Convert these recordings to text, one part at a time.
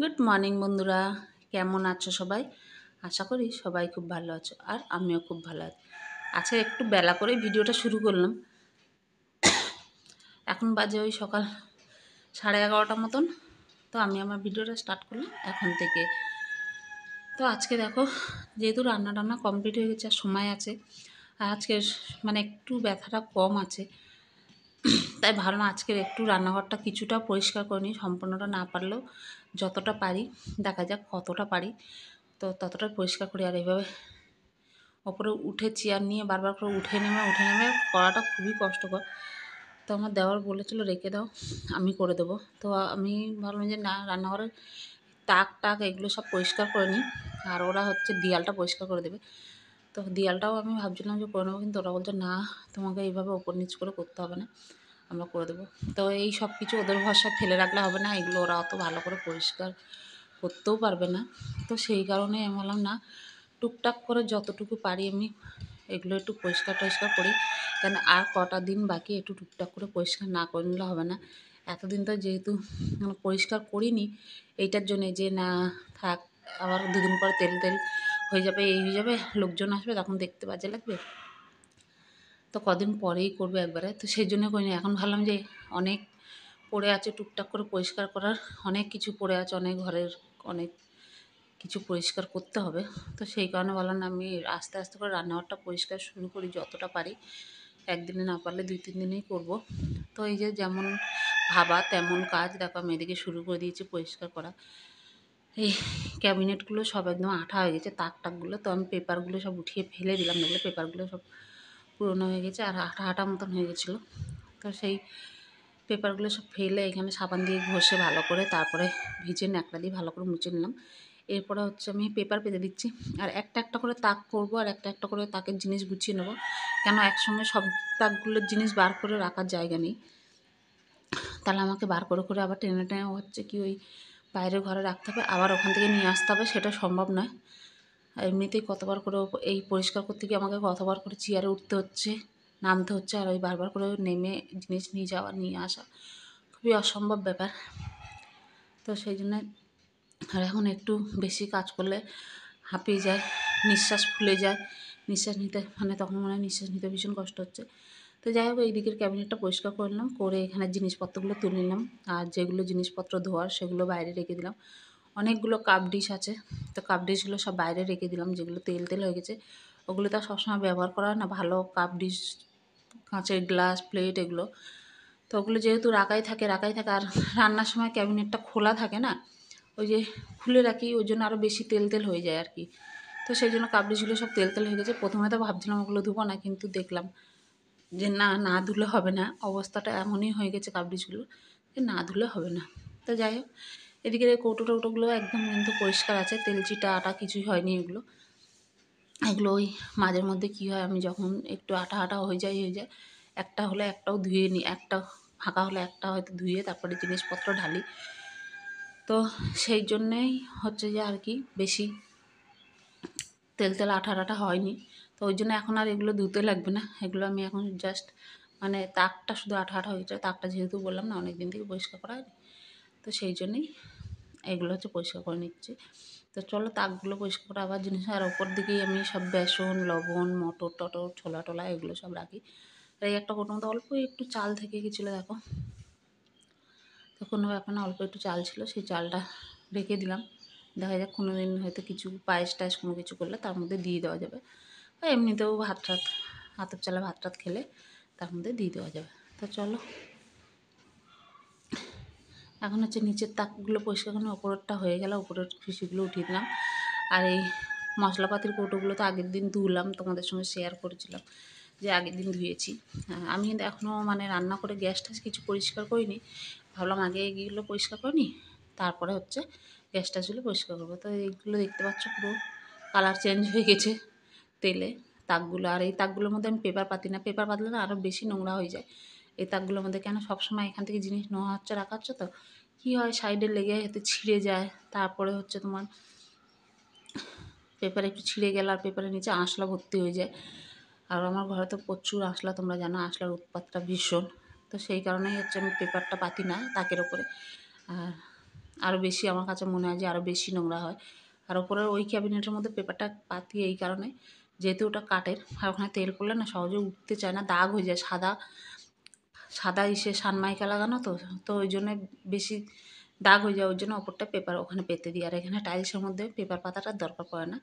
Good morning বন্ধুরা, কেমন আছো সবাই? আশা করি সবাই খুব ভালো আছো, আর আমিও খুব ভালো আছি। আজকে একটু বেলা করে ভিডিওটা শুরু করলাম। এখন বাজে ওই সকাল 11:30 মতন। তো আমি আমার ভিডিওটা স্টার্ট করলাম এখন থেকে। তো আজকে দেখো, যেহেতু রান্না টান্না কমপ্লিট হয়ে গেছে আর সময় আছে, আর আজকে মানে একটু ব্যথাটা কম আছে, তাই ভাবলাম আজকের একটু রান্নাঘরটা কিছুটা পরিষ্কার করে নিই। সম্পূর্ণটা না পারলেও যতটা পারি, দেখা যাক কতটা পারি, তো ততটা পরিষ্কার করি। আর এইভাবে ওপরে উঠে চেয়ার নিয়ে বারবার করে উঠে নেমে করাটা খুবই কষ্টকর। তো আমার দেওয়ার বলেছিল রেখে দাও, আমি করে দেবো। তো আমি ভাবলাম যে না, রান্নাঘরের তাক এগুলো সব পরিষ্কার করে নিই, আর ওরা হচ্ছে দেয়ালটা পরিষ্কার করে দেবে। তো দেয়ালটাও আমি ভাবছিলাম যে করে নেবো, কিন্তু ওরা বলছে না, তোমাকে এইভাবে ওপর নিচ করে করতে হবে না, আমরা করে দেবো। তো এই সব কিছু ওদের ভরসায় ফেলে রাখলে হবে না, এগুলো ওরা অত ভালো করে পরিষ্কার করতেও পারবে না। তো সেই কারণে আমি বললাম না, টুকটাক করে যতটুকু পারি আমি এগুলো একটু পরিষ্কার টরিষ্কার করি। কেন আর কটা দিন বাকি, একটু টুকটাক করে পরিষ্কার না করে নিলে হবে না। এতদিন তো যেহেতু পরিষ্কার করিনি, এইটার জন্যে যে না থাক, আবার দুদিন পর তেল তেল হয়ে যাবে, এই হয়ে যাবে, লোকজন আসবে, তখন দেখতে বাজে লাগবে, তো কদিন পরেই করবে একবারে। তো সেই জন্য করিনি। এখন ভাবলাম যে অনেক পড়ে আছে টুকটাক করে পরিষ্কার করার, অনেক কিছু পড়ে আছে, অনেক ঘরের অনেক কিছু পরিষ্কার করতে হবে। তো সেই কারণে বললাম আমি আস্তে আস্তে করে রান্নাঘরটা পরিষ্কার শুরু করি যতটা পারি। একদিনে না পারলে 2-3 দিনেই করব। তো এই যে যেমন ভাবা তেমন কাজ, দেখো আমি এদিকে শুরু করে দিয়েছি পরিষ্কার করা। এই ক্যাবিনেটগুলো সব একদম আঠা হয়ে গেছে, তাকগুলো। তো আমি পেপারগুলো সব উঠিয়ে ফেলে দিলাম, দেখলে পেপারগুলো সব পুরোনো হয়ে গেছে আর আঠা আঠা মতন হয়ে গেছিলো। তো সেই পেপারগুলো সব ফেলে এখানে সাবান দিয়ে ঘষে ভালো করে, তারপরে ভিজে ন্যাকড়া দিয়ে ভালো করে মুছে নিলাম। এরপরে হচ্ছে আমি পেপার পেতে দিচ্ছি, আর একটা একটা করে তাক করবো, আর একটা একটা করে তাকের জিনিস গুছিয়ে নেবো। কেন একসঙ্গে সব তাকগুলোর জিনিস বার করে রাখার জায়গা নেই, তাহলে আমাকে বার করে করে আবার টেনে টেনে হচ্ছে কি ওই বাইরের ঘরে রাখতে হবে, আবার ওখান থেকে নিয়ে আসতে হবে, সেটা সম্ভব নয়। এমনিতেই কতবার করে এই পরিষ্কার করতে গিয়ে আমাকে কতবার করে চেয়ারে উঠতে হচ্ছে, নামতে হচ্ছে, আর ওই বারবার করে নেমে জিনিস নিয়ে যাওয়া নিয়ে আসা খুবই অসম্ভব ব্যাপার। তো সেই জন্য আর এখন একটু বেশি কাজ করলে হাঁপিয়ে যায়, নিঃশ্বাস ফুলে যায়, নিঃশ্বাস নিতে মানে তখন মনে হয় নিঃশ্বাস নিতে ভীষণ কষ্ট হচ্ছে। তো যাই হোক, এই দিকের ক্যাবিনেটটা পরিষ্কার করে নিলাম, করে এখানে জিনিসপত্রগুলো তুলে নিলাম, আর যেগুলো জিনিসপত্র ধোয়ার সেগুলো বাইরে রেখে দিলাম। অনেকগুলো কাপ ডিশ আছে, তো কাপ ডিশগুলো সব বাইরে রেখে দিলাম। যেগুলো তেল তেল হয়ে গেছে ওগুলো তো সবসময় ব্যবহার করা হয় না, ভালো কাপ ডিশ, কাঁচের গ্লাস প্লেট এগুলো, তো ওগুলো যেহেতু রাখাই থাকে আর রান্নার সময় ক্যাবিনেটটা খোলা থাকে না, ওই যে খুলে রাখি, ওই জন্য আরও বেশি তেল তেল হয়ে যায় আর কি। তো সেই জন্য কাপ ডিশগুলো সব তেল তেল হয়ে গেছে। প্রথমে তো ভাবছিলাম ওগুলো ধুবো না, কিন্তু দেখলাম যে না, না ধুলে হবে না, অবস্থাটা এমনই হয়ে গেছে কাপ ডিশগুলো যে না ধুলে হবে না। তো যাই হোক, এদিকে কৌটো টৌটোগুলো একদম কিন্তু পরিষ্কার আছে, তেল চিটা আটা কিছুই হয়নি এগুলো। এগুলো ওই মাঝের মধ্যে কী হয়, আমি যখন একটু আটা আটা হয়ে যায়, একটা হলে একটাও ধুয়ে নিই, একটা ফাঁকা হলে একটা হয়তো ধুয়ে তারপরে জিনিসপত্র ঢালি। তো সেই জন্যেই হচ্ছে যে আর কি বেশি তেল তেল আঠা আঠা হয়নি। তো ওই জন্য এখন আর এগুলো ধুতে লাগবে না, এগুলো আমি এখন জাস্ট মানে তাকটা শুধু আঠা আঠা হয়ে যায়, তাকটা যেহেতু বললাম না অনেক দিন থেকে পরিষ্কার করা হয়নি, তো সেই জন্যেই এগুলো হচ্ছে পরিষ্কার করে নিচ্ছি। তো চলো তাকগুলো পরিষ্কার করে আবার জিনিস, আর ওপর দিকেই আমি সব বেসন লবণ মটর টটর ছোলা টোলা এগুলো সব রাখি। আর এই একটা কোটোর মধ্যে অল্প একটু চাল থেকে গেছিলো, দেখো, তো কোনো ব্যাপার না, অল্প একটু চাল ছিল, সেই চালটা রেখে দিলাম। দেখা যাক কোনো দিন হয়তো কিছু পায়েস টায়েস কোনো কিছু করলে তার মধ্যে দিয়ে দেওয়া যাবে, বা এমনিতেও ভাত টাত হাতের চালে ভাত টাত খেলে তার মধ্যে দিয়ে দেওয়া যাবে। তো চলো, এখন হচ্ছে নিচের তাকগুলো পরিষ্কার করে ওপরেরটা হয়ে গেল, ওপরের খুশিগুলো উঠিয়ে দিলাম। আর এই মশলাপাতির কৌটোগুলো তো আগের দিন ধুলাম, তোমাদের সঙ্গে শেয়ার করেছিলাম যে আগের দিন ধুয়েছি। আমি কিন্তু এখনও মানে রান্না করে গ্যাস ট্যাস কিছু পরিষ্কার করিনি, ভাবলাম আগে এইগুলো পরিষ্কার করে নিই, তারপরে হচ্ছে গ্যাস ট্যাসগুলো পরিষ্কার করবো। তো এইগুলো দেখতে পাচ্ছ পুরো কালার চেঞ্জ হয়ে গেছে তেলে তাকগুলো। আর এই তাকগুলোর মধ্যে আমি পেপার পাতি না, পেপার পাতলে না আরও বেশি নোংরা হয়ে যায় এই তাকগুলোর মধ্যে। কেন সবসময় এখান থেকে জিনিস নেওয়া হচ্ছে রাখা হচ্ছে, তো কী হয় সাইডে লেগে হয়তো ছিঁড়ে যায়, তারপরে হচ্ছে তোমার পেপার একটু ছিঁড়ে গেলে আর পেপারের নিচে আঁশলা ভর্তি হয়ে যায়। আর আমার ঘরে তো প্রচুর আঁশলা, তোমরা জানো আঁশলার উৎপাতটা ভীষণ। তো সেই কারণেই হচ্ছে আমি পেপারটা পাতি না তাকের ওপরে। আর আরও বেশি আমার কাছে মনে হয় যে আরও বেশি নোংরা হয়। আর ওপরের ওই ক্যাবিনেটের মধ্যে পেপারটা পাতি এই কারণে, যেহেতু ওটা কাঠের আর ওখানে তেল করলে না সহজে উঠতে চায় না, দাগ হয়ে যায়, সাদা সাদা সানমাইকা লাগানো তো, তো ওই জন্য বেশি দাগ হয়ে যায়, ওই জন্য ওপরটা পেপার ওখানে পেতে দিই। আর এখানে টাইলসের মধ্যে পেপার পাতাটার দরকার পড়ে না,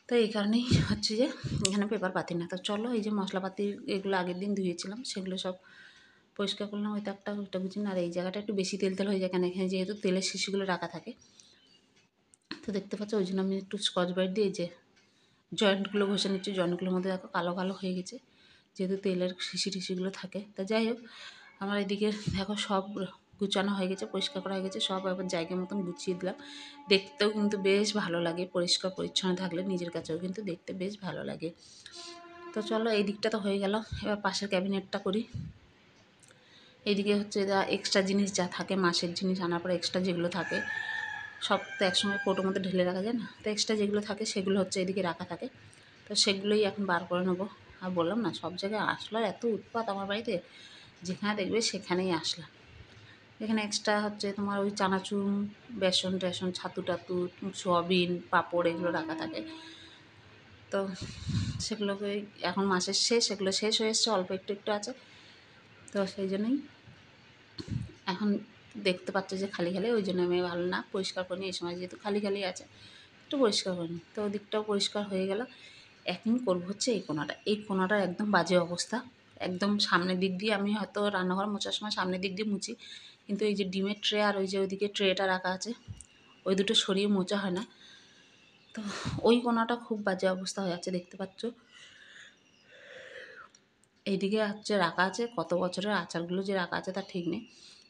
তো এই কারণেই হচ্ছে যে এখানে পেপার পাতি না। তো চলো, এই যে মশলাপাতি এগুলো আগের দিন ধুয়েছিলাম সেগুলো সব পরিষ্কার করলাম, ওই তাকটা ওইটা বুঝি না। আর এই জায়গাটা একটু বেশি তেল তেল হয়ে যায়, কেন এখানে যেহেতু তেলের শিশিগুলো রাখা থাকে, তো দেখতে পাচ্ছ ওই জন্য আমি একটু স্কচ ব্রাইট দিয়ে যে জয়েন্টগুলো ঘষে নিচ্ছি। জয়েন্টগুলোর মধ্যে দেখো কালো কালো হয়ে গেছে, যেহেতু তেলের শিশি টিশিগুলো থাকে। তা যাই হোক, আমার এদিকে দেখো সব গুছানো হয়ে গেছে, পরিষ্কার করা হয়ে গেছে, সব আবার জায়গা মতন গুছিয়ে দিলাম। দেখতেও কিন্তু বেশ ভালো লাগে, পরিষ্কার পরিচ্ছন্ন থাকলে নিজের কাছেও কিন্তু দেখতে বেশ ভালো লাগে। তো চলো, এই দিকটা তো হয়ে গেল, এবার পাশের ক্যাবিনেটটা করি। এইদিকে হচ্ছে যা এক্সট্রা জিনিস যা থাকে, মাসের জিনিস আনার পরে এক্সট্রা যেগুলো থাকে সব তো একসঙ্গে কৌটোর মধ্যে ঢেলে রাখা যায় না, তো এক্সট্রা যেগুলো থাকে সেগুলো হচ্ছে এদিকে রাখা থাকে। তো সেগুলোই এখন বার করে নেবো। আর বললাম না, সব জায়গায় আসলো এত উৎপাত আমার বাড়িতে, যেখানে দেখবে সেখানেই আসলাম। এখানে এক্সট্রা হচ্ছে তোমার ওই চানাচুর, বেসন টেসন, ছাতু টাতু, সোয়াবিন, পাঁপড় এগুলো রাখা থাকে। তো সেগুলোকে এখন মাসের শেষ, সেগুলো শেষ হয়ে এসছে, অল্প একটু একটু আছে। তো সেই জন্যই এখন দেখতে পাচ্ছ যে খালি খালি, ওই জন্য আমি ভালো না পরিষ্কার করিনি, এই সময় যেহেতু খালি খালি আছে একটু পরিষ্কার করিনি। তো ওদিকটাও পরিষ্কার হয়ে গেল। এখন করবো হচ্ছে এই কোণাটা, এই কোণাটার একদম বাজে অবস্থা। একদম সামনের দিক দিয়ে আমি হয়তো রান্নাঘর মোছার সময় সামনের দিক দিয়ে মুছি, কিন্তু এই যে ডিমের ট্রে আর ওই যে ওইদিকে ট্রেটা রাখা আছে, ওই দুটো সরিয়ে মোছা হয় না। তো ওই কোণাটা খুব বাজে অবস্থা হয়ে যাচ্ছে, দেখতে পাচ্ছ। এইদিকে হচ্ছে রাখা আছে কত বছরের আচারগুলো যে রাখা আছে তার ঠিক নেই,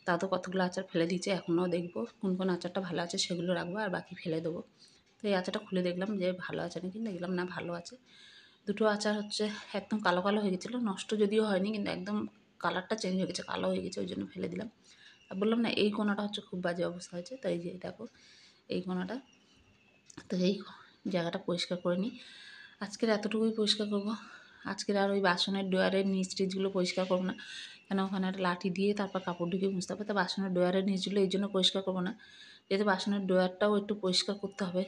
তা তো কতগুলো আচার ফেলে দিয়েছে। এখনও দেখবো কোন কোন আচারটা ভালো আছে সেগুলো রাখবো, আর বাকি ফেলে দেবো। তো এই আচারটা খুলে দেখলাম যে ভালো আছে নাকি, দেখলাম না ভালো আছে। দুটো আচার হচ্ছে একদম কালো কালো হয়ে গেছিলো, নষ্ট যদিও হয়নি কিন্তু একদম কালারটা চেঞ্জ হয়ে গেছে, কালো হয়ে গেছে, ওই জন্য ফেলে দিলাম। আর বললাম না এই কোণাটা হচ্ছে খুব বাজে অবস্থা হয়েছে, তো এই যে দেখো এই কোণাটা। তো এই জায়গাটা পরিষ্কার করে নিই, আজকের এতটুকুই পরিষ্কার করব। আজকের আর ওই বাসনের ড্রয়ারের নিচ টিচগুলো পরিষ্কার করবো না, কেন ওখানে একটা লাঠি দিয়ে তারপর কাপড় ঢুকিয়ে মুছতে হবে। তো বাসনের ড্রয়ারের নিচগুলো এই জন্য পরিষ্কার করবো না, যেহেতু বাসনের ড্রয়ারটাও একটু পরিষ্কার করতে হবে,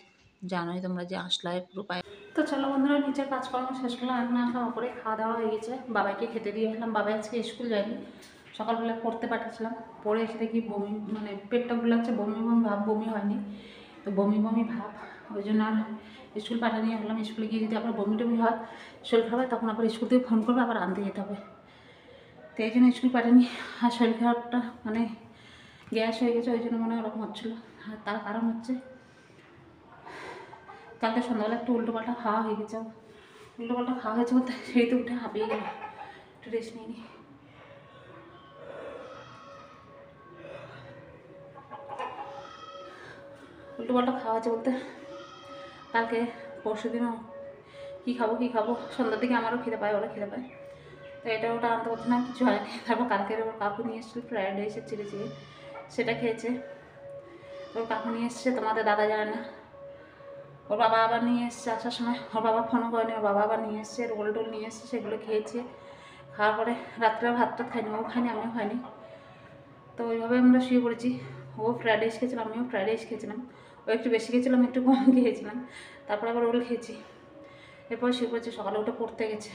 জানোই তোমরা যে আঁশলায় পুরো পায়ে। তো চলো বন্ধুরা, নিচের কাজকর্ম শেষ করলাম, এখন আসলাম ওপরে, খাওয়া দাওয়া হয়ে গেছে, বাবাইকে খেতে দিয়ে আসলাম। বাবাই আজকে স্কুল যায়নি, সকালবেলা পড়তে পাঠিয়েছিলাম, পড়ে এসে দেখি বমি, মানে পেটটা ভুলাচ্ছে, বমি বমি ভাব, বমি হয়নি তো বমি বমি ভাব, ওই জন্য আর স্কুল পাঠিয়ে নিয়ে বললাম স্কুলে গিয়ে যদি আবার বমি টমি হয়, শরীর খারাপ হয়, তখন আবার স্কুল থেকে ফোন করবে, আবার আনতে যেতে হবে। তো এই জন্য স্কুল পাঠানি। আর শরীর খারাপটা মানে গ্যাস হয়ে গেছে, ওই জন্য মনে হয় ওরকম হচ্ছিলো। আর তার কারণ হচ্ছে কালকে সন্ধ্যাবেলা একটু উল্টোপাল্টা খাওয়া হয়ে গেছে, উল্টোপাল্টা খাওয়া হয়েছে বলতে সেই তো উঠে হাঁপিয়ে গেল, একটু রেস্ট নিয়ে নিই। উল্টোপাল্টা খাওয়া হয়েছে বলতে কালকে পরশু দিনও কী খাবো সন্ধ্যার দিকে আমারও খিদে পায়, ওরা খিদে পায়, তো এটা ওটা আনতে পারছে না, কিছু হয়। তারপর কালকের ওর কাকু নিয়ে এসেছিল ফ্রায়েড রাইসের চিলি চিকেন, সেটা খেয়েছে। ওর কাকু নিয়ে এসছে, তোমাদের দাদা জানে না, ওর বাবা আবার নিয়ে এসছে আসার সময়, ওর বাবা ফোনও করেনি, ওর বাবা আবার নিয়ে এসছে রোল টোল নিয়ে এসছে, সেগুলো খেয়েছে। খাওয়ার পরে রাত্রে ভাতটা খাইনি, ও খাইনি আমিও খাইনি, তো ওইভাবে আমরা শুয়ে পড়েছি। ও ফ্রায়েড রাইস খেয়েছিলাম, আমিও ফ্রায়েড রাইস খেয়েছিলাম, ও একটু বেশি খেয়েছিলাম, একটু কম খেয়েছিলাম, তারপর আবার রোল খেয়েছি। এরপর শুয়ে পড়েছি, সকালে উঠে পড়তে গেছে,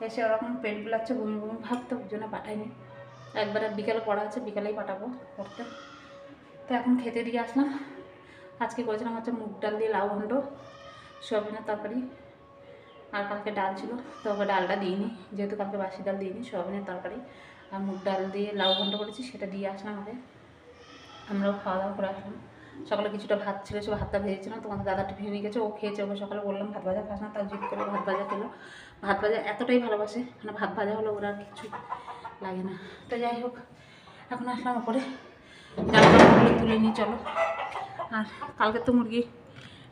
এসে ওরকম পেট বুলাচ্ছে, বমি বমি ভাব, তো ওই জন্য পাঠাইনি। একবারে বিকালে পড়া আছে, বিকালেই পাঠাবো পড়তে। তো এখন খেতে দিয়ে আসলাম। আজকে করেছিলাম হচ্ছে মুগ ডাল দিয়ে লাউ ঘন্ট, সোয়াবিনের তরকারি, আর কালকে ডাল ছিল, তো ওকে ডালটা দিইনি, যেহেতু কালকে বাসি ডাল দিইনি, সোয়াবিনের তরকারি আর মুগ ডাল দিয়ে লাউ ঘন্ট করেছি, সেটা দিয়ে আসলাম আগে। আমরাও খাওয়া দাওয়া করে আসলাম। সকালে কিছুটা ভাত ছিল, সে ভাতটা ভেজেছিলাম, তোমাদের দাদা টিফিন নিয়ে গেছে, ও খেয়েছে। ওকে সকালে বললাম ভাত ভাজা খাস না, তাও জিদ করে ভাত ভাজা খেলো। ভাত ভাজা এতটাই ভালোবাসে, মানে ভাত ভাজা হলো ওরা আর কিছু লাগে না। তো যাই হোক, এখন আসলাম ওপরে, জামাগুলো তুলে নিয়ে চলো। আর কালকে তো মুরগি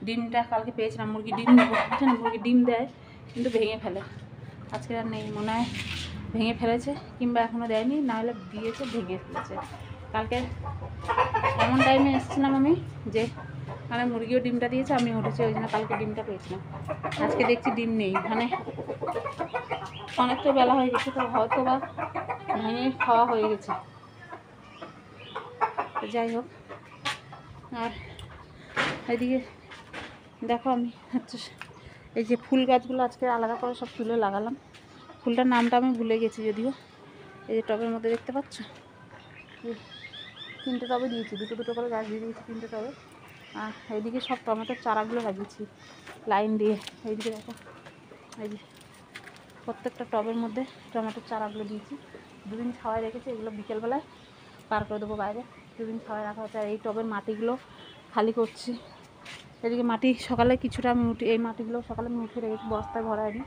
ডিমটা কালকে পেয়েছিলাম, মুরগি ডিম নেবো, বুঝছে না, মুরগি ডিম দেয় কিন্তু ভেঙে ফেলে, আজকে আর নেই, মনে হয় ভেঙে ফেলেছে, কিংবা এখনও দেয়নি, নাহলে দিয়েছে ভেঙে ফেলেছে। কালকে এমন টাইমে এসেছিলাম আমি যে মানে মুরগিও ডিমটা দিয়েছে, আমি উঠেছি, ওই জন্য কালকে ডিমটা পেয়েছিলাম। আজকে দেখছি ডিম নেই, মানে অনেকটা বেলা হয়ে গেছে, তো হয়তো বা ভেঙে খাওয়া হয়ে গেছে। যাই হোক, আর এদিকে দেখো আমি হচ্ছে এই যে ফুল গাছগুলো আজকে আলাদা করে সব তুলে লাগালাম। ফুলটার নামটা আমি ভুলে গেছি যদিও। এই যে টবের মধ্যে দেখতে পাচ্ছ, 3টে টবে দিয়েছি, দুটো করে গাছ দিয়ে দিয়েছি 3টে টবে। আর এইদিকে সব টমেটোর চারাগুলো লাগিয়েছি লাইন দিয়ে। এইদিকে দেখো, এই যে প্রত্যেকটা টবের মধ্যে টমেটোর চারাগুলো দিয়েছি। 2 দিন ছাওয়ায় রেখেছি, এগুলো বিকেলবেলায় পার করে দেবো বাইরে। 2 দিন ছাওয়ায় রাখা হচ্ছে। আর এই টবের মাটিগুলো খালি করছি। এদিকে মাটি সকালে কিছুটা আমি এই মাটিগুলো সকালে আমি উঠে রেখেছি, বস্তায় ভরাইনি।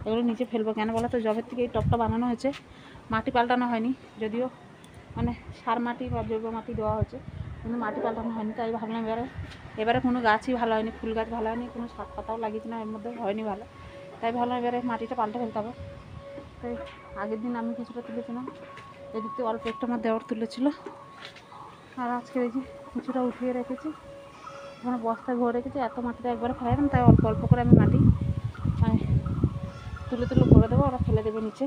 এগুলো নিচে ফেলবো কেন বলো তো, জবের থেকে এই টবটা বানানো হয়েছে, মাটি পাল্টানো হয়নি। যদিও মানে সার মাটি বা জৈব মাটি দেওয়া হয়েছে, কিন্তু মাটি পাল্টানো হয়নি। তাই ভাবলাম এবারে কোনো গাছই ভালো হয়নি, ফুল গাছ ভালো হয়নি, কোনো শাক পাতাও লাগিয়েছি না এর মধ্যে, হয়নি ভালো। তাই ভাবলাম এবারে মাটিটা পাল্টে ফেলতে হবে। তাই আগের দিন আমি কিছুটা তুলেছিলাম, এদিক থেকে অল্প একটা আমার দেওয়ার তুলেছিল। আর আজকে দেখি কিছুটা উঠিয়ে রেখেছি, ওখানে বস্তায় ভরে রেখেছি। এত মাটিটা একবারে ফেলাইলাম, তাই অল্প অল্প করে আমি মাটি তুলে ভরে দেবো, ওরা ফেলে দেবে নিচে।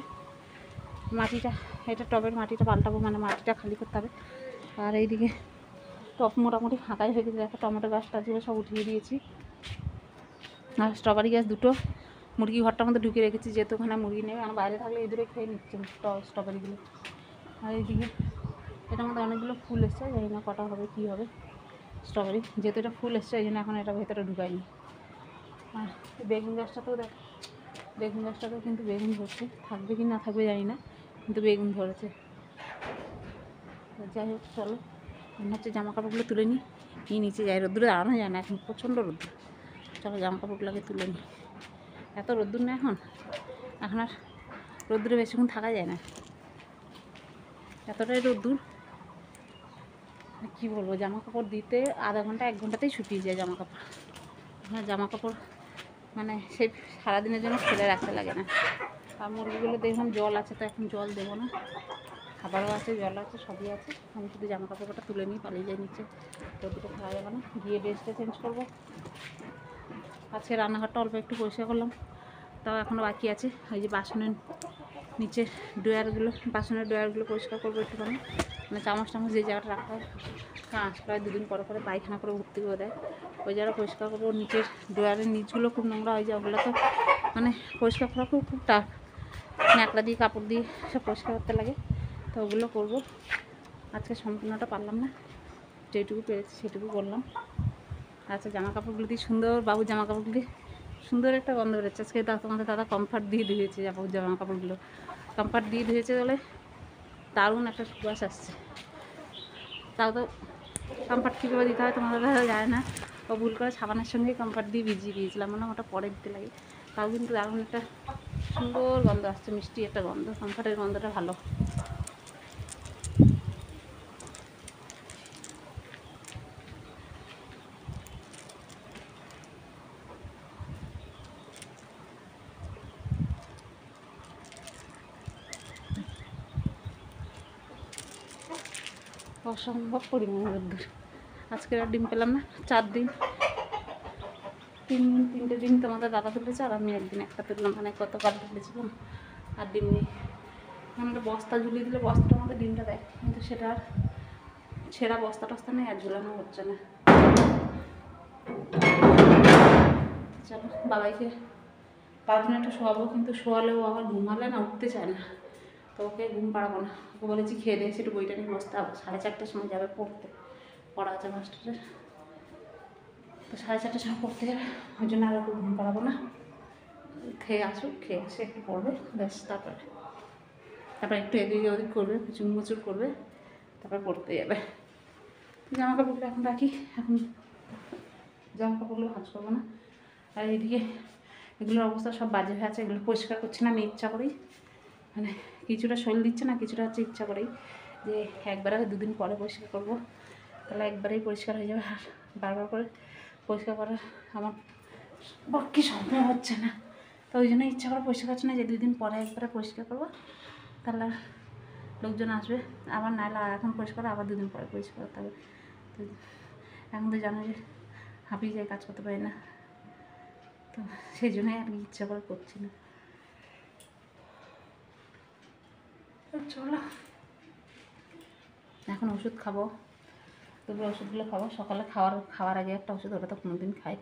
মাটিটা, এটা টবের মাটিটা পাল্টাবো, মানে মাটিটা খালি করতে হবে। আর এইদিকে টব মোটামুটি ফাঁকাই হয়ে গেছে, দেখো টমেটো গাছটা ছিল সব উঠিয়ে দিয়েছি। আর স্ট্রবেরি গাছ 2টো মুরগি ঘরটার মধ্যে ঢুকিয়ে রেখেছি, যেহেতু ওখানে মুরগি নেই, কারণ বাইরে থাকলে এই দূরে খেয়ে নিচ্ছে স্ট্রবেরিগুলো। আর এইদিকে এটার মধ্যে অনেকগুলো ফুল এসছে, জানি না কটা হবে কী হবে স্ট্রবেরি, যেহেতু এটা ফুল এসছে এই জন্য এখন এটা ভেতরে ঢুকায়নি। আর বেগুন গাছটাতেও দেখ, বেগুন গাছটাতেও কিন্তু বেগুন ধরছে, থাকবে কি না থাকবে জানি না, কিন্তু বেগুন ধরেছে। যাই হোক চলো, মনে হচ্ছে জামা কাপড়গুলো তুলে নিই, নিচে যাই, রোদ্দুরে দাঁড়ানো যায় না এখন, প্রচণ্ড রোদ্দুর। চলো জামা কাপড়গুলোকে তুলে নিই। এত রোদ্দুর না এখন আর রোদ্দুরে বেশিক্ষণ থাকা যায় না, এতটাই রোদ্দুর কী বলবো। জামা কাপড় দিতে আধা ঘন্টা 1 ঘন্টাতেই শুকিয়ে যায় জামা কাপড়। জামা কাপড় মানে সেই সারাদিনের জন্য ফেলে রাখতে লাগে না। আর মুরগিগুলো দেখলাম জল আছে, তো এখন জল দেবো না, খাবারও আছে, জল আছে, সবই আছে। আমি শুধু জামা কাপড়টা তুলে নিই, পালিয়ে যাই নিচে, তো দুটো খাওয়া যাবে না, গিয়ে ড্রেসটা চেঞ্জ করবো। আজকে রান্নাঘরটা অল্প একটু পরিষ্কার করলাম, তাও এখনও বাকি আছে। ওই যে বাসনের নিচের ড্রয়ারগুলো, বাসনের ড্রয়ারগুলো পরিষ্কার করবো একটুখানি, মানে চামচ টামচ যে জায়গাটা রাখা হয়, প্রায় 2 দিন পরে পায়খানা করে ভর্তি করে দেয়, ওই জায়গাটা পরিষ্কার করবো। নিচের ড্রয়ারের নিচগুলো খুব নোংরা হয়ে যায়, ওগুলো তো মানে পরিষ্কার করা খুব টাফ, ন্যাকড়া দিয়ে কাপড় দিয়ে সব পরিষ্কার করতে লাগে, তো ওগুলো করবো। আজকে সম্পূর্ণটা পারলাম না, যেটুকু পেরেছি সেটুকু করলাম। আচ্ছা জামা কাপড়গুলো দিয়ে সুন্দর, বাবুর জামা কাপড়গুলি সুন্দর একটা গন্ধ বেরোচ্ছে। আজকে তোমাদের দাদা কমফর্ট দিয়ে ধুয়েছে, বাবুর জামা কাপড়গুলো কমফর্ট দিয়ে ধুয়েছে বলে দারুণ একটা সুবাস আসছে। তাও তো কমফর্ট কীভাবে দিতে হয় তোমাদের দাদা যায় না, ও ভুল করে সাবানের সঙ্গে কমফর্ট দিয়ে ভিজিয়ে দিয়েছিলাম, মানে ওটা পরে দিতে লাগে। তাও কিন্তু দারুণ একটা সুন্দর গন্ধ আসছে, মিষ্টি একটা গন্ধ, কমফর্টের গন্ধটা ভালো। অসম্ভব পরিমাণে রোদ্দুর। আজকে আর ডিম পেলাম না, 4 দিন, 3টে ডিম তোমাদের দাদা তুলেছে, আর আমি একদিন একটা তুললাম, মানে গতকাল তুলেছিলাম। আর ডিম নেই, একটা বস্তা ঝুলিয়ে দিলে বস্তাটার মধ্যে ডিমটা দেয়, কিন্তু সেটা আর ছেঁড়া বস্তা টস্তা নেই, আর ঝুলানো হচ্ছে না। চলো বাবাইকে 5 মিনিট একটু শোয়াবো, কিন্তু শোয়ালেও আবার ঘুমালে না, উঠতে চায় না, তো ওকে ঘুম পাড়াবো না। ওকে বলেছি খেয়ে দিয়ে একটু বইটা নিয়ে বসতে হবে, 4:30টার সময় যাবে পড়তে, পড়া আছে মাস্টারের, তো 4:30টার সময় পড়তে যাবে, ওই জন্য আর ওকে ঘুম পাড়াবো না। খেয়ে আসুক, খেয়ে এসে একটু পড়বে, ব্যাস, তারপরে একটু এদিক ওদিক করবে, কুচুর মুচুর করবে, তারপর পড়তে যাবে। জামা কাপড়গুলো এখন রাখি, এখন জামা কাপড়গুলো ভাঁজ করবো না। আর এইদিকে এগুলোর অবস্থা সব বাজে হয়ে আছে, এগুলো পরিষ্কার করছি না আমি ইচ্ছা করেই, মানে কিছুটা শৈল দিচ্ছে না, কিছুটা হচ্ছে ইচ্ছা করেই, যে একবারে 2 দিন পরে পরিষ্কার করবো, তাহলে একবারেই পরিষ্কার হয়ে যাবে। আর বারবার করে পরিষ্কার করার আমার পক্ষে সম্ভব হচ্ছে না, তো ওই জন্য ইচ্ছা করে পরিষ্কার করছে না, যে 2 দিন পরে একবারে পরিষ্কার করবো, তাহলে লোকজন আসবে আবার, নাহলে এখন পরিষ্কার আবার 2 দিন পরে পরিষ্কার করতে হবে। তো এখন তো জানো যে হাঁপিয়ে যায়, কাজ করতে পারি না, তো সেই জন্যই আর ইচ্ছা করে করছি না। চলো এখন ওষুধ খাবো, তবু ওষুধগুলো খাবো। সকালে খাওয়ার আগে একটা ওষুধ, ওটা তো কোনোদিন খাই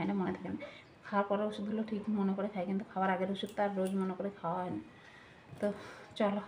না, মনে থাকে না। খাওয়ার পরে ওষুধগুলো ঠিক মনে করে খাই, কিন্তু খাওয়ার আগের ওষুধটা আর রোজ মনে করে খাওয়া হয় না। তো চলো